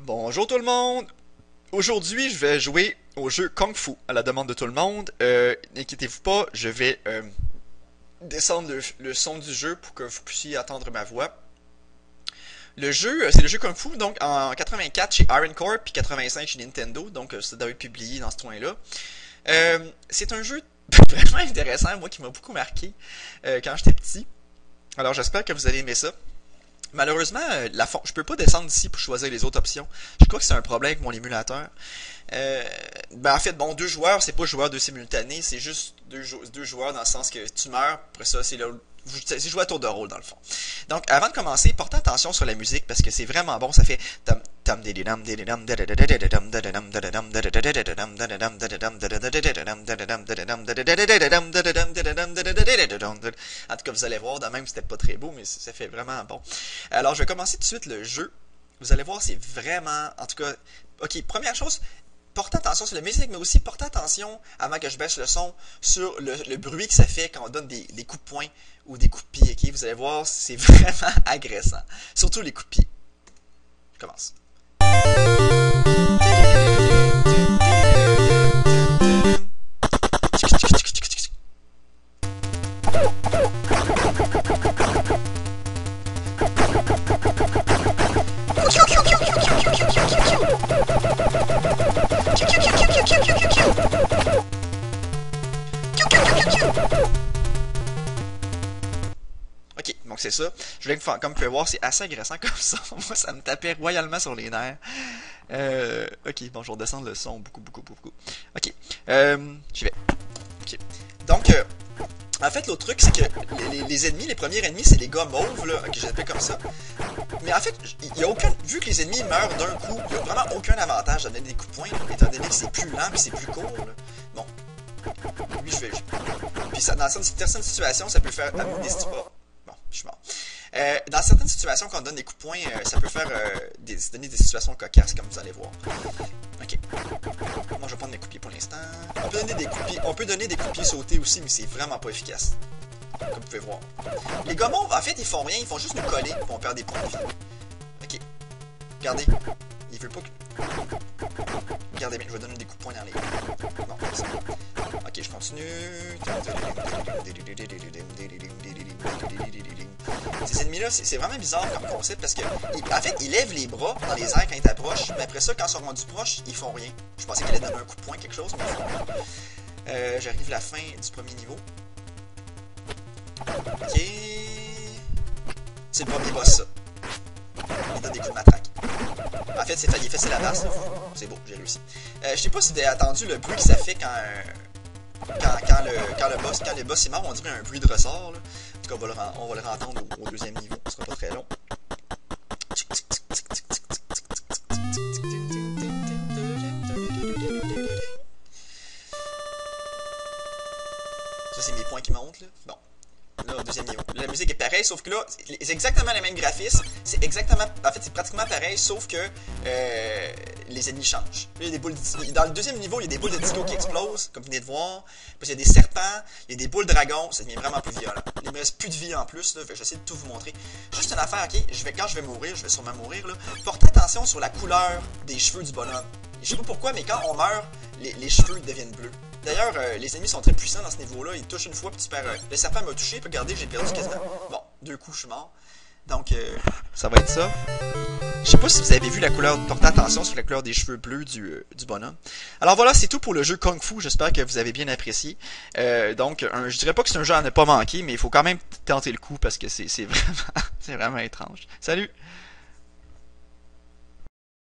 Bonjour tout le monde! Aujourd'hui, je vais jouer au jeu Kung Fu à la demande de tout le monde. N'inquiétez-vous pas, je vais descendre le son du jeu pour que vous puissiez entendre ma voix. Le jeu, c'est le jeu Kung Fu, donc en 84 chez Iron Corp, puis 85 chez Nintendo, donc ça doit être publié dans ce coin-là. C'est un jeu vraiment intéressant, moi qui m'a beaucoup marqué quand j'étais petit. Alors j'espère que vous allez aimer ça. Malheureusement, je peux pas descendre ici pour choisir les autres options. Je crois que c'est un problème avec mon émulateur. En fait, bon, deux joueurs, c'est pas joueur deux simultanés, c'est juste deux joueurs dans le sens que tu meurs, après ça, c'est jouer à tour de rôle dans le fond. Donc, avant de commencer, portez attention sur la musique parce que c'est vraiment bon, ça fait en tout cas, vous allez voir, de même c'était pas très beau, mais ça fait vraiment bon. Alors, je vais commencer tout de suite le jeu. Vous allez voir, c'est vraiment, en tout cas, ok, première chose, portez attention sur la musique, mais aussi portez attention, avant que je baisse le son, sur le bruit que ça fait quand on donne des coups de poing ou des coups de pied. Okay? Vous allez voir, c'est vraiment agressant. Surtout les coups de pied. Je commence. Ok, donc c'est ça. Je voulais que, comme vous pouvez voir, c'est assez agressant comme ça. Moi, ça me tapait royalement sur les nerfs. Ok, bon, je vais redescendre le son beaucoup. Ok, j'y vais. Ok, donc, en fait, l'autre truc, c'est que les ennemis, les premiers ennemis, c'est les gars mauves, là, que j'appelle comme ça. Mais en fait, il y a aucun, vu que les ennemis meurent d'un coup, il n'y a vraiment aucun avantage à donner des coups de poing, là, étant donné que c'est plus lent et c'est plus court. Là. Bon, lui, puis ça, dans certaines situations, ça peut faire amener des pas. Bon, je suis mort. Dans certaines situations, quand on donne des coups de poing, ça peut faire donner des situations cocasses, comme vous allez voir. Ok. Moi, je vais prendre mes coups de pied pour l'instant. On peut donner des coups de pied sautés aussi, mais c'est vraiment pas efficace. Comme vous pouvez voir. Les gars mauves, en fait, ils font rien, ils font juste nous coller, puis on perd des points de vie. Ok. Regardez. Il veut pas que... Regardez bien, je vais donner des coups de poing dans les... Bon, c'est bon. Ok, je continue. Ces ennemis-là, c'est vraiment bizarre comme concept parce que, en fait, ils lèvent les bras dans les airs quand ils t'approchent, mais après ça, quand ils sont rendus proches, ils font rien. Je pensais qu'ils allaient donner un coup de poing, quelque chose, mais ils font rien. J'arrive à la fin du premier niveau. Ok. C'est le premier boss, ça. Il donne des coups de matraque. En fait, il est facile à battre. C'est beau, j'ai réussi. Je sais pas si vous avez entendu le bruit que ça fait quand le boss est mort, on dirait un bruit de ressort. Là. En tout cas, on va le entendre au deuxième niveau. Ce sera pas très long. Ça, c'est mes points qui montent. Là. Bon. Là, au deuxième niveau. La musique est pareille, sauf que là, c'est exactement les mêmes graphismes. C'est exactement... En fait, c'est pratiquement pareil, sauf que les ennemis changent. Là, il y a des boules dans le deuxième niveau, il y a des boules de disco qui explosent, comme vous venez de voir. Puis il y a des serpents, il y a des boules dragons, ça devient vraiment plus violent. Il me reste plus de vie en plus, là, fait que j'essaie de tout vous montrer. Juste une affaire, ok? Quand je vais mourir, je vais sûrement mourir, là. Portez attention sur la couleur des cheveux du bonhomme. Je sais pas pourquoi, mais quand on meurt, les cheveux deviennent bleus. D'ailleurs, les ennemis sont très puissants dans ce niveau-là. Ils touchent une fois, puis tu perds... le serpent m'a touché, puis regardez, j'ai perdu quasiment... Bon, 2 coups, je suis mort. Donc, ça va être ça. Je sais pas si vous avez vu la couleur... Portez attention sur la couleur des cheveux bleus du bonhomme. Alors voilà, c'est tout pour le jeu Kung Fu. J'espère que vous avez bien apprécié. Je dirais pas que c'est un jeu à ne pas manquer, mais il faut quand même tenter le coup, parce que c'est vraiment... c'est vraiment étrange. Salut!